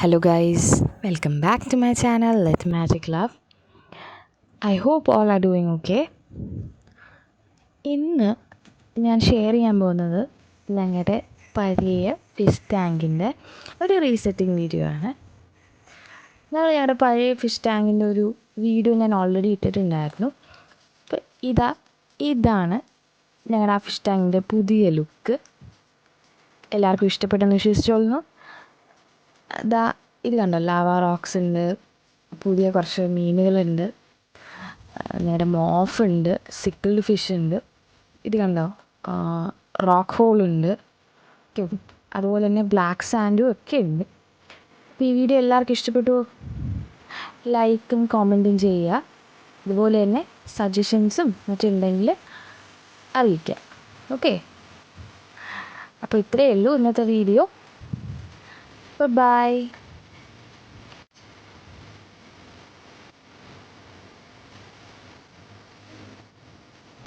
Hello, guys, welcome back to my channel Let Magic Love. I hope all are doing okay. ഇന്ന് ഞാൻ share ചെയ്യാൻ പോകുന്നത് ഞങ്ങളുടെ പഴയ ഫിഷ് ടാങ്കിൻ്റെ ഒരു റീസെറ്റിംഗ് വീഡിയോ ആണ്. ഞങ്ങളുടെ പഴയ ഫിഷ് ടാങ്കിൻ്റെ ഒരു വീഡിയോ ഞാൻ ഓൾറെഡി ഇട്ടിട്ടുണ്ടായിരുന്നു. അപ്പോൾ ഇതാണ് ഞങ്ങളുടെ ആ ഫിഷ് ടാങ്കിൻ്റെ പുതിയ ലുക്ക്. എല്ലാവർക്കും ഇഷ്ടപ്പെട്ടെന്ന് വിശ്വസിച്ചോളുന്നു. ഇത് കണ്ടോ, ലാവ റോക്സ് ഉണ്ട്, പുതിയ കുറച്ച് മീനുകളുണ്ട്, നേരെ മോഫുണ്ട്, സിക്കിൾഡ് ഫിഷ് ഉണ്ട്. ഇത് കണ്ടോ, റോക്ക് ഹോളുണ്ട്, അതുപോലെ തന്നെ ബ്ലാക്ക് സാൻഡും ഒക്കെ ഉണ്ട്. അപ്പോൾ ഈ വീഡിയോ എല്ലാവർക്കും ഇഷ്ടപ്പെട്ടു, ലൈക്കും കോമൻറ്റും ചെയ്യുക. അതുപോലെ തന്നെ സജഷൻസും മറ്റുണ്ടെങ്കിൽ അറിയിക്കുക. ഓക്കെ, അപ്പോൾ ഇത്രയേ ഉള്ളൂ ഇന്നത്തെ വീഡിയോ. ബൈ.